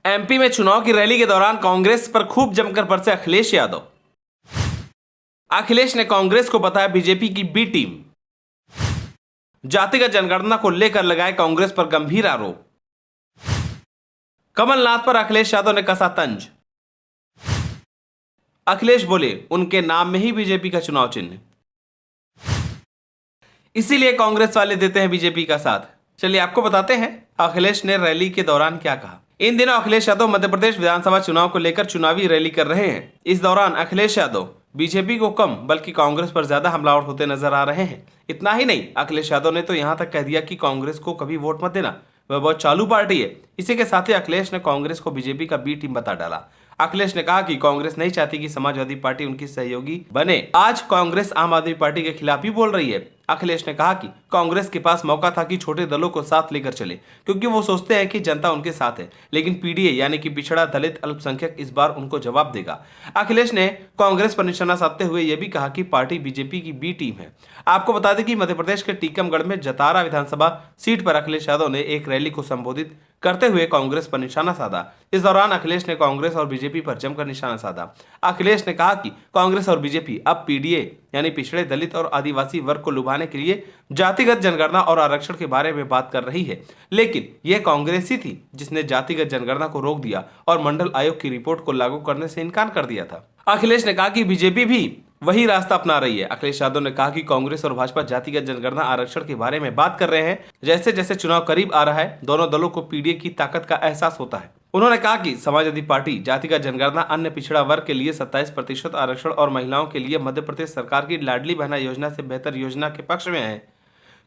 MP में चुनाव की रैली के दौरान कांग्रेस पर खूब जमकर बरसे अखिलेश यादव। अखिलेश ने कांग्रेस को बताया बीजेपी की बी टीम। जातिगत जनगणना को लेकर लगाए कांग्रेस पर गंभीर आरोप। कमलनाथ पर अखिलेश यादव ने कसा तंज। अखिलेश बोले उनके नाम में ही बीजेपी का चुनाव चिन्ह, इसीलिए कांग्रेस वाले देते हैं बीजेपी का साथ। चलिए आपको बताते हैं अखिलेश ने रैली के दौरान क्या कहा। इन दिनों अखिलेश यादव मध्य प्रदेश विधानसभा चुनाव को लेकर चुनावी रैली कर रहे हैं। इस दौरान अखिलेश यादव बीजेपी को कम बल्कि कांग्रेस पर ज्यादा हमलावर होते नजर आ रहे हैं। इतना ही नहीं, अखिलेश यादव ने तो यहां तक कह दिया कि कांग्रेस को कभी वोट मत देना, वह बहुत चालू पार्टी है। इसी के साथ ही अखिलेश ने कांग्रेस को बीजेपी का बी टीम बता डाला। अखिलेश ने कहा कि कांग्रेस नहीं चाहती कि समाजवादी पार्टी उनकी सहयोगी बने। आज कांग्रेस आम आदमी पार्टी के खिलाफ ही बोल रही है। अखिलेश ने कहा कि कांग्रेस के पास मौका था कि छोटे दलों को साथ लेकर चले, क्योंकि वो सोचते हैं कि जनता उनके साथ है, लेकिन पीडीए यानी कि पिछड़ा दलित अल्पसंख्यक इस बार उनको जवाब देगा। अखिलेश ने कांग्रेस पर निशाना साधते हुए यह भी कहा कि पार्टी बीजेपी की बी टीम है। आपको बता दें कि मध्य प्रदेश के टीकमगढ़ में जतारा विधानसभा सीट पर अखिलेश यादव ने एक रैली को संबोधित करते हुए कांग्रेस पर निशाना साधा। इस दौरान अखिलेश ने कांग्रेस और बीजेपी पर जमकर निशाना साधा। अखिलेश ने कहा कि कांग्रेस और बीजेपी अब पीडीए यानी पिछड़े दलित और आदिवासी वर्ग को लुभाने के लिए जातिगत जनगणना और आरक्षण के बारे में बात कर रही है, लेकिन यह कांग्रेस ही थी जिसने जातिगत जनगणना को रोक दिया और मंडल आयोग की रिपोर्ट को लागू करने से इनकार कर दिया था। अखिलेश ने कहा कि बीजेपी भी वही रास्ता अपना रही है। अखिलेश यादव ने कहा कि कांग्रेस और भाजपा जातिगत जनगणना आरक्षण के बारे में बात कर रहे हैं। जैसे जैसे चुनाव करीब आ रहा है, दोनों दलों को पीडीए की ताकत का एहसास होता है। उन्होंने कहा कि समाजवादी पार्टी जातिगत जनगणना, अन्य पिछड़ा वर्ग के लिए 27% आरक्षण और महिलाओं के लिए मध्य प्रदेश सरकार की लाडली बहना योजना से बेहतर योजना के पक्ष में है,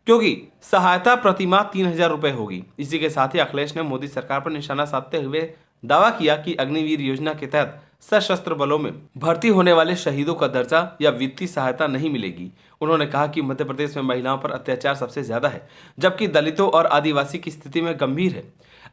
क्योंकि सहायता प्रतिमाह 3,000 रुपए होगी। इसी के साथ ही अखिलेश ने मोदी सरकार पर निशाना साधते हुए दावा किया कि अग्निवीर योजना के तहत सशस्त्र बलों में भर्ती होने वाले शहीदों का दर्जा या वित्तीय सहायता नहीं मिलेगी। उन्होंने कहा कि मध्य प्रदेश में महिलाओं पर अत्याचार सबसे ज्यादा है, जबकि दलितों और आदिवासी की स्थिति में गंभीर है।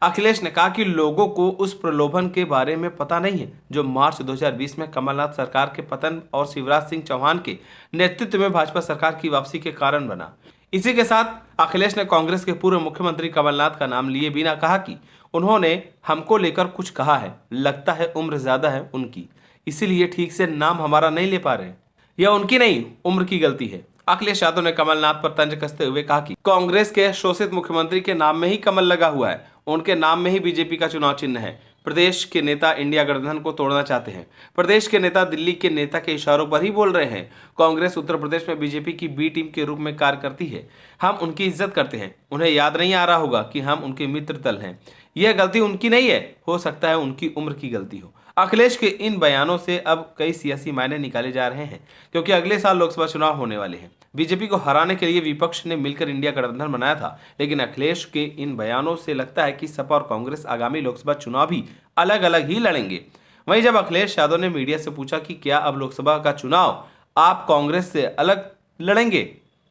अखिलेश ने कहा कि लोगों को उस प्रलोभन के बारे में पता नहीं है जो मार्च 2020 में कमलनाथ सरकार के पतन और शिवराज सिंह चौहान के नेतृत्व में भाजपा सरकार की वापसी के कारण बना। इसी के साथ अखिलेश ने कांग्रेस के पूर्व मुख्यमंत्री कमलनाथ का नाम लिए बिना कहा कि उन्होंने हमको लेकर कुछ कहा है, लगता है उम्र ज्यादा है उनकी, इसीलिए ठीक से नाम हमारा नहीं ले पा रहे। यह उनकी नहीं, उम्र की गलती है। अखिलेश यादव ने कमलनाथ पर तंज कसते हुए कहा कि कांग्रेस के शोषित मुख्यमंत्री के नाम में ही कमल लगा हुआ है, उनके नाम में ही बीजेपी का चुनाव चिन्ह है। प्रदेश के नेता इंडिया गठबंधन को तोड़ना चाहते हैं। प्रदेश के नेता दिल्ली के नेता के इशारों पर ही बोल रहे हैं। कांग्रेस उत्तर प्रदेश में बीजेपी की बी टीम के रूप में कार्य करती है। हम उनकी इज्जत करते हैं। उन्हें याद नहीं आ रहा होगा कि हम उनके मित्र दल हैं। यह गलती उनकी नहीं है, हो सकता है उनकी उम्र की गलती हो। अखिलेश के इन बयानों से अब कई सियासी मायने निकाले जा रहे हैं, क्योंकि अगले साल लोकसभा चुनाव होने वाले हैं। बीजेपी को हराने के लिए विपक्ष ने मिलकर इंडिया गठबंधन बनाया था, लेकिन अखिलेश के इन बयानों से लगता है कि सपा और कांग्रेस आगामी लोकसभा चुनाव भी अलग अलग ही लड़ेंगे। वहीं जब अखिलेश यादव ने मीडिया से पूछा कि क्या अब लोकसभा का चुनाव आप कांग्रेस से अलग लड़ेंगे,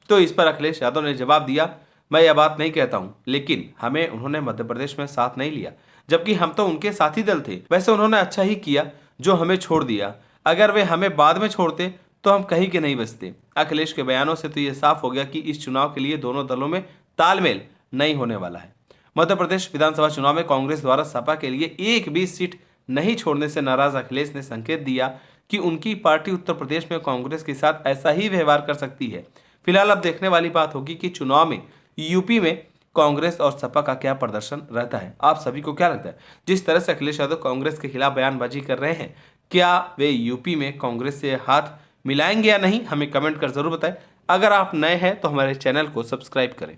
तो इस पर अखिलेश यादव ने जवाब दिया, मैं यह बात नहीं कहता हूं, लेकिन हमें उन्होंने मध्य प्रदेश में साथ नहीं लिया, जबकि हम तो उनके साथी दल थे। वैसे उन्होंने अच्छा ही किया जो हमें छोड़ दिया, अगर वे हमें बाद में छोड़ते तो हम कहीं के नहीं बचते। अखिलेश के बयानों से तो यह साफ हो गया कि इस चुनाव के लिए दोनों दलों में तालमेल नहीं होने वाला है। मध्य प्रदेश विधानसभा चुनाव में कांग्रेस द्वारा सपा के लिए एक भी सीट नहीं छोड़ने से नाराज अखिलेश ने संकेत दिया कि उनकी पार्टी उत्तर प्रदेश में कांग्रेस के साथ ऐसा ही व्यवहार कर सकती है। फिलहाल अब देखने वाली बात होगी कि चुनाव में यूपी में कांग्रेस और सपा का क्या प्रदर्शन रहता है। आप सभी को क्या लगता है, जिस तरह से अखिलेश यादव कांग्रेस के खिलाफ बयानबाजी कर रहे हैं, क्या वे यूपी में कांग्रेस से हाथ मिलाएंगे या नहीं? हमें कमेंट कर जरूर बताएं। अगर आप नए हैं तो हमारे चैनल को सब्सक्राइब करें।